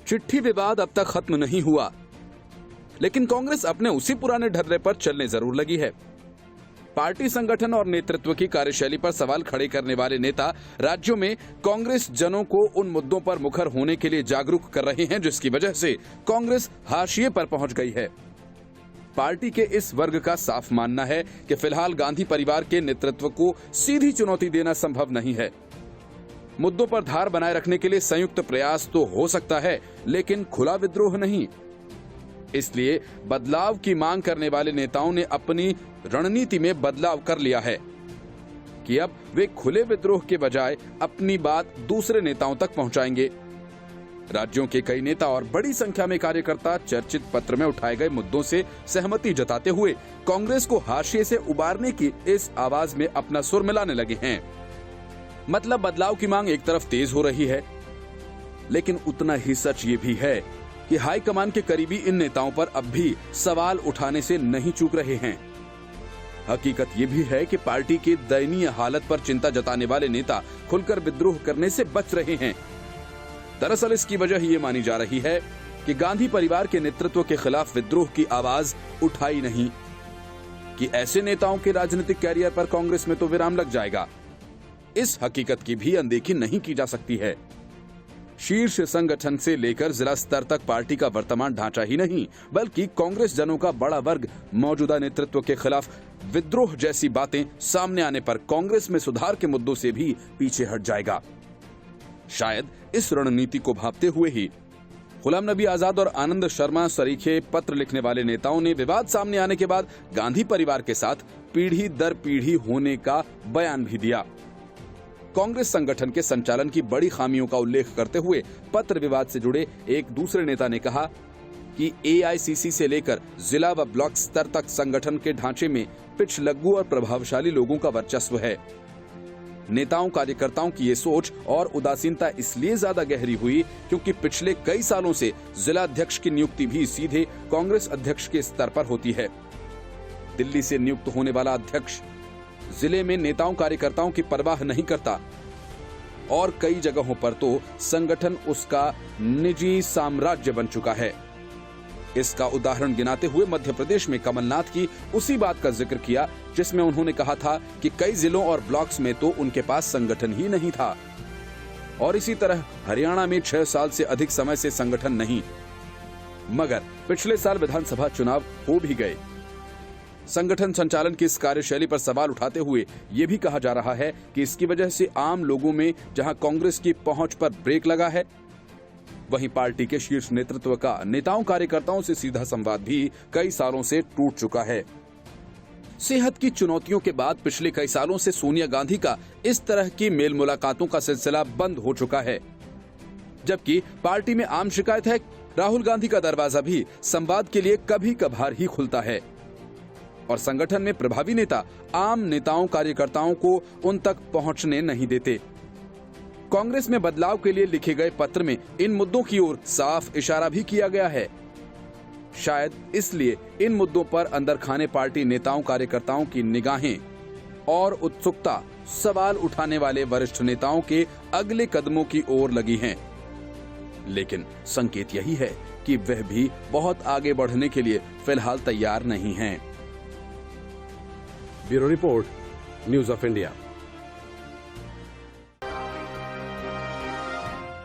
चिट्ठी विवाद अब तक खत्म नहीं हुआ, लेकिन कांग्रेस अपने उसी पुराने ढर्रे पर चलने जरूर लगी है। पार्टी संगठन और नेतृत्व की कार्यशैली पर सवाल खड़े करने वाले नेता राज्यों में कांग्रेस जनों को उन मुद्दों पर मुखर होने के लिए जागरूक कर रहे हैं, जिसकी वजह से कांग्रेस हाशिए पर पहुंच गई है। पार्टी के इस वर्ग का साफ मानना है कि फिलहाल गांधी परिवार के नेतृत्व को सीधी चुनौती देना संभव नहीं है। मुद्दों पर धार बनाए रखने के लिए संयुक्त प्रयास तो हो सकता है, लेकिन खुला विद्रोह नहीं। इसलिए बदलाव की मांग करने वाले नेताओं ने अपनी रणनीति में बदलाव कर लिया है कि अब वे खुले विद्रोह के बजाय अपनी बात दूसरे नेताओं तक पहुंचाएंगे। राज्यों के कई नेता और बड़ी संख्या में कार्यकर्ता चर्चित पत्र में उठाए गए मुद्दों से सहमति जताते हुए कांग्रेस को हाशिए से उबारने की इस आवाज में अपना सुर मिलाने लगे हैं। मतलब बदलाव की मांग एक तरफ तेज हो रही है, लेकिन उतना ही सच ये भी है कि हाईकमान के करीबी इन नेताओं पर अब भी सवाल उठाने से नहीं चूक रहे हैं। हकीकत ये भी है कि पार्टी की दयनीय हालत पर चिंता जताने वाले नेता खुलकर विद्रोह करने से बच रहे हैं। दरअसल इसकी वजह ये मानी जा रही है कि गांधी परिवार के नेतृत्व के खिलाफ विद्रोह की आवाज उठाई नहीं कि ऐसे नेताओं के राजनीतिक कैरियर पर कांग्रेस में तो विराम लग जाएगा। इस हकीकत की भी अनदेखी नहीं की जा सकती है। शीर्ष संगठन से लेकर जिला स्तर तक पार्टी का वर्तमान ढांचा ही नहीं, बल्कि कांग्रेस जनों का बड़ा वर्ग मौजूदा नेतृत्व के खिलाफ विद्रोह जैसी बातें सामने आने पर कांग्रेस में सुधार के मुद्दों से भी पीछे हट जाएगा। शायद इस रणनीति को भांपते हुए ही गुलाम नबी आजाद और आनंद शर्मा सरीखे पत्र लिखने वाले नेताओं ने विवाद सामने आने के बाद गांधी परिवार के साथ पीढ़ी दर पीढ़ी होने का बयान भी दिया। कांग्रेस संगठन के संचालन की बड़ी खामियों का उल्लेख करते हुए पत्र विवाद से जुड़े एक दूसरे नेता ने कहा कि एआईसीसी से लेकर जिला व ब्लॉक स्तर तक संगठन के ढांचे में पिछलग्गू और प्रभावशाली लोगों का वर्चस्व है। नेताओं कार्यकर्ताओं की ये सोच और उदासीनता इसलिए ज्यादा गहरी हुई क्योंकि पिछले कई सालों से जिला अध्यक्ष की नियुक्ति भी सीधे कांग्रेस अध्यक्ष के स्तर पर होती है। दिल्ली से नियुक्त होने वाला अध्यक्ष जिले में नेताओं कार्यकर्ताओं की परवाह नहीं करता और कई जगहों पर तो संगठन उसका निजी साम्राज्य बन चुका है। इसका उदाहरण गिनाते हुए मध्य प्रदेश में कमलनाथ की उसी बात का जिक्र किया जिसमें उन्होंने कहा था कि कई जिलों और ब्लॉक्स में तो उनके पास संगठन ही नहीं था। और इसी तरह हरियाणा में 6 साल से अधिक समय से संगठन नहीं, मगर पिछले साल विधानसभा चुनाव हो भी गए। संगठन संचालन की इस कार्यशैली पर सवाल उठाते हुए ये भी कहा जा रहा है कि इसकी वजह से आम लोगों में जहां कांग्रेस की पहुंच पर ब्रेक लगा है, वहीं पार्टी के शीर्ष नेतृत्व का नेताओं कार्यकर्ताओं से सीधा संवाद भी कई सालों से टूट चुका है। सेहत की चुनौतियों के बाद पिछले कई सालों से सोनिया गांधी का इस तरह की मेल मुलाकातों का सिलसिला बंद हो चुका है, जबकि पार्टी में आम शिकायत है राहुल गांधी का दरवाजा भी संवाद के लिए कभी कभार ही खुलता है और संगठन में प्रभावी नेता आम नेताओं कार्यकर्ताओं को उन तक पहुंचने नहीं देते। कांग्रेस में बदलाव के लिए लिखे गए पत्र में इन मुद्दों की ओर साफ इशारा भी किया गया है। शायद इसलिए इन मुद्दों पर अंदर खाने पार्टी नेताओं कार्यकर्ताओं की निगाहें और उत्सुकता सवाल उठाने वाले वरिष्ठ नेताओं के अगले कदमों की ओर लगी हैं। लेकिन संकेत यही है कि वह भी बहुत आगे बढ़ने के लिए फिलहाल तैयार नहीं हैं। Bureau report, news of India.